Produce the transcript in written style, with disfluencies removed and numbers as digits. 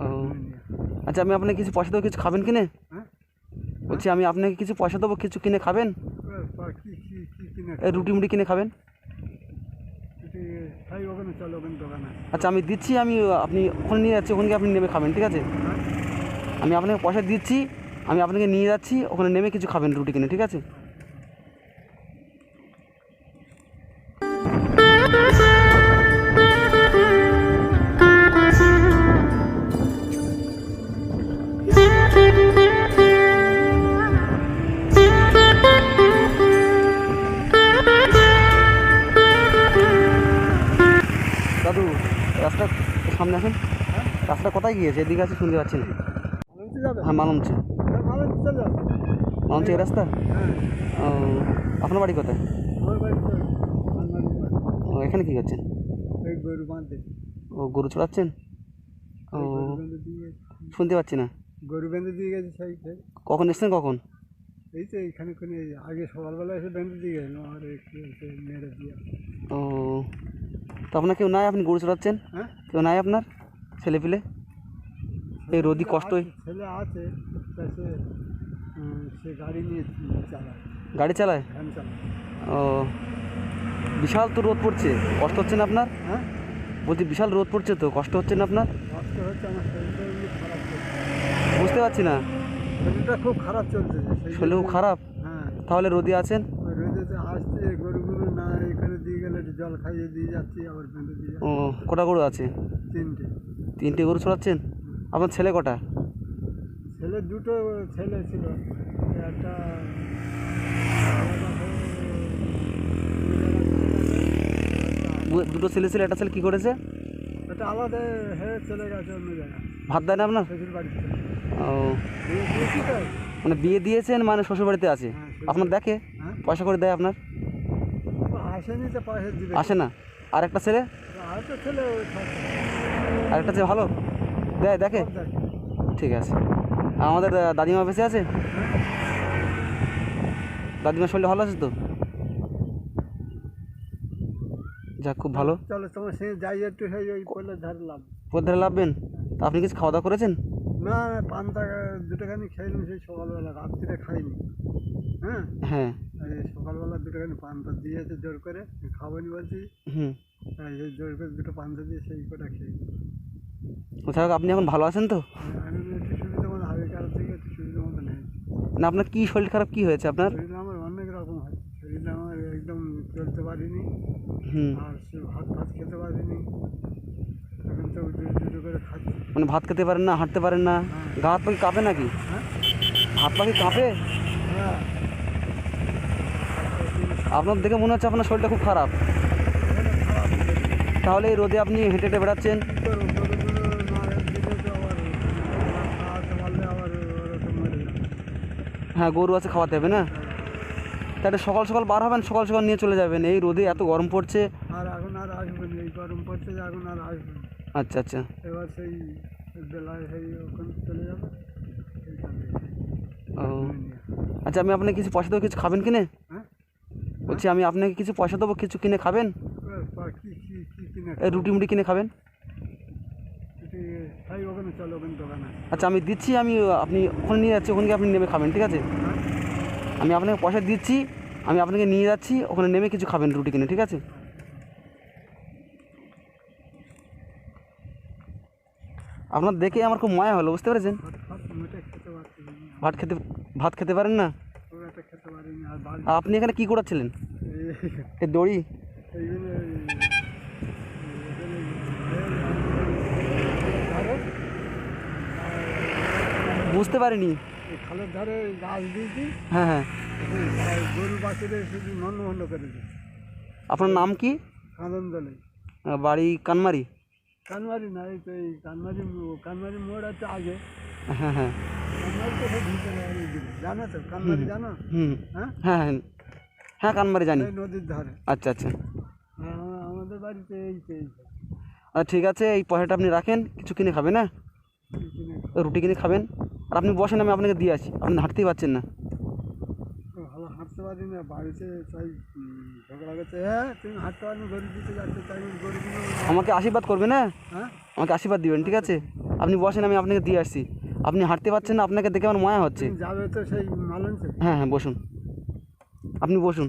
ও আচ্ছা, আমি আপনাকে কিছু পয়সা দেবো, কিছু খাবেন কিনে? হ্যাঁ, বলছি আমি আপনাকে কিছু পয়সা দেবো, কিছু কিনে খাবেন? কি কি কি কিনে এই রুটি মুটি কিনে খাবেন? খাই ওখানে, চলো ওখানে দোকানে। আচ্ছা আমি দিচ্ছি, আপনি ওখানে নিয়ে যাচ্ছি, ওখানে গিয়ে আপনি নেমে খাবেন, ঠিক আছে? হ্যাঁ, আমি আপনাকে পয়সা দিচ্ছি, আমি আপনাকে নিয়ে যাচ্ছি, ওখানে নেমে কিছু খাবেন রুটি কিনে, ঠিক আছে? দাদু, রাস্তা সামনে আসেন। হ্যাঁ, রাস্তা কোথায় গিয়েছে? এদিকে আছে, শুনতে পাচ্ছি না। মালঞ্চি যাবে? হ্যাঁ মালঞ্চে। মালঞ্চি চলে যাবে। মালঞ্চে এই রাস্তা? হ্যাঁ, ও, আপনার বাড়ি কোথায়? আমার বাড়ি তো আলমারির বাড়ি। ও, এখানে কী করছেন? ওই গরু বাঁধে। ও, গরু চড়াচ্ছেন? ও, গরু বেঁধে দিয়ে গেছে। শুনতে পাচ্ছি না। গরু বেঁধে দিয়ে গেছে সাইডে। কখন এসছেন, কখন? এই তো এইখানে কোনে আগে সকালবেলা এসে বেঁধে দিয়ে গেল, আর একটু এসে মেরে দিয়ে। ও, তো আপনার কেউ নাই, আপনি গরু চড়াচ্ছেন? হ্যাঁ, কেউ নাই আপনার ছেলে পিলে? এই রোদি কষ্ট। ছেলে আছে, তা সে গাড়ি নিয়ে চালায়, গাড়ি চালায়? ভ্যান চালায়। ও, বিশাল তো রোদ পড়ছে, কষ্ট হচ্ছে না আপনার? হ্যাঁ, বলছি বিশাল রোদ পড়ছে, তো কষ্ট হচ্ছে না আপনার? কষ্ট হচ্ছে, আমার শরীরটা এমনি খারাপ চলছে। বুঝতে পারছি না। শরীরটা খুব খারাপ চলছে, সেই শরীর খুব খারাপ? হ্যাঁ, তাহলে রোদে আছেন? ওই রোদেতে আসছে গরুগুলো, না এখানে দিয়ে গেলে একটু জল খাইয়ে দিয়ে যাচ্ছি, আবার বেঁধে দিয়ে ও, যাচ্ছি। কটা গরু আছে? 3টে। 3টে গরু চড়াচ্ছেন? আপনার ছেলে কটা? ছেলে দুটো ছেলে ছিল, একটা দুটো ছেলে ছিল, একটা ছেলে কী করেছে? একটা আলাদা হয়ে চলে গেছে অন্য জায়গায়, ভাত দেয় না আপনার? শ্বশুর বাড়িতে। ও, বিয়ে দিয়েছি তো। মানে বিয়ে দিয়েছেন, মানে শ্বশুর বাড়িতে আছে? হ্যাঁ, আপনার দেখে? হ্যাঁ, পয়সা করে দেয় আপনার? আসেনি তো পয়সা দিবে। আসে না? আর একটা ছেলে? আর তো ছেলে ওই থাকে, আর একটা ছেলে ভালো দেয়, দেখে? সব দেখে। ঠিক আছে। আর আমাদের দাদিমা বেঁচে আছে? দাদিমার শরীর ভালো আছে তো? যাক, খুব ভালো। চলো তোমার সে যাই একটু, সেই ওই পয়লা ধারে লাভ। পথ ধরে লাভবেন? তা আপনি কিছু খাওয়া দাওয়া করেছেন? না, পান্তা দুটোখানি খেলাম সেই সকালবেলা, রাত্রিরে খাইনি। হ্যাঁ, হ্যাঁ। এই সকালবেলা দুটোখানি পান্তা দিয়েছে জোর করে, খাবনি বলছি, হুম। তাই সেই জোর করে দুটো পান্তা দিয়ে সেই কটা খেয়ে। যাই হোক, আপনি এখন ভালো আছেন তো? আমি একটু সুবিধা মতো আগেকার থেকে একটু সুবিধা মতো নেই। না, আপনার কি শরীর খারাপ, কি হয়েছে আপনার? শরীর আমার অনেক রকম হয়, শরীর আমার একদম চলতে পারিনি, হুম। আর সে ভাত ভাত খেতে পারিনি। এখন তো দুটো করে খাচ্ছি। মানে ভাত খেতে পারেন না, হাঁটতে পারেন না? হ্যাঁ। গা হাত পা কি কাঁপে নাকি? হ্যাঁ, হাত পা কি কাঁপে? হ্যাঁ, আপনার দেখে মনে হচ্ছে আপনার শরীরটা খুব খারাপ। খারাপ। তাহলে এই রোদে আপনি হেঁটে হেঁটে বেড়াচ্ছেন? কী করবো, গরুগুলো না দিলে তো আবার খাওয়াতে পারলে আবার ওরা তো মরে যাবে। হ্যাঁ, গরু আছে, খাওয়াতে হবে না? তাহলে সকাল সকাল বার হবেন, সকাল সকাল নিয়ে চলে যাবেন, এই রোদে এত গরম পড়ছে। আর এখন আর আসবে না, এই গরম পড়ছে যে এখন আর আসবে না। আচ্ছা আচ্ছা। এবার সেই বেলায় সেই ওখানে চলে যাবে, এইখানে ও, আচ্ছা আমি আপনাকে কিছু পয়সা দেবো, কিছু খাবেন কিনে? হ্যাঁ, বলছি আমি আপনাকে কিছু পয়সা দেবো, কিছু কিনে খাবেন? কি কি কি কিনে এই রুটি মুটি কিনে খাবেন? খাই ওখানে, চলো ওখানে দোকানে। আচ্ছা আমি দিচ্ছি, আপনি ওখানে নিয়ে যাচ্ছি, ওখানে গিয়ে আপনি নেমে খাবেন, ঠিক আছে? হ্যাঁ, আমি আপনাকে পয়সা দিচ্ছি, আমি আপনাকে নিয়ে যাচ্ছি, ওখানে নেমে কিছু খাবেন রুটি কিনে, ঠিক আছে? আপনার দেখে আমার খুব মায়া হলো, বুঝতে পেরেছেন? ভাত ভাত মেটে খেতে পারছি না, ভাত খেতে পারেন না? খুব একটা খেতে পারিনি। আর বাড়ি আর আপনি এখানে কী করাচ্ছিলেন? এই দড়ি? এইগুলো বুঝতে পারিনি। এই খালের ধারে গাছ দিয়েছি, হ্যাঁ হ্যাঁ। আর গরু বাছুরে শুধু নন্দ করে দিচ্ছি। আপনার নাম কি? কাঁদন দলে। বাড়ি কানমারি? কানমারি না, এই তো এই কানমারি মোড় আছে আগে। হ্যাঁ হ্যাঁ। কানমারি তো সব ভিতরে এইদিকে। জানো তো কানমারি, জানো? হুম। হ্যাঁ, হ্যাঁ হ্যাঁ। হ্যাঁ, কানমারি জানি। এই নদীর ধারে। আচ্ছা আচ্ছা। আমাদের বাড়িতে এই তো এই তো। আচ্ছা ঠিক আছে, এই পয়সাটা আপনি রাখেন, কিছু কিনে খাবেন না? এই কিনে রুটি কিনে খাবেন। আর আপনি বসেন, আমি আপনাকে দিয়ে আসি, আপনি হাঁটতেই পারছেন না। ভালো হাঁটতে পারি না, বাড়িতে তাই ঝগড়া করছে, হ্যাঁ তুমি হাঁটতে পারি, গরু দিতে যাচ্ছে, তাই গরুগুলো। আমাকে আশীর্বাদ করবেন, হ্যাঁ? হ্যাঁ, আমাকে আশীর্বাদ দিবেন, ঠিক আছে? আপনি বসেন, আমি আপনাকে দিয়ে আসছি। আপনি হাঁটতে পারছেন না, আপনাকে দেখে আমার মায়া হচ্ছে। যাবে তো সেই মালঞ্চে। হ্যাঁ হ্যাঁ, বসুন, আপনি বসুন।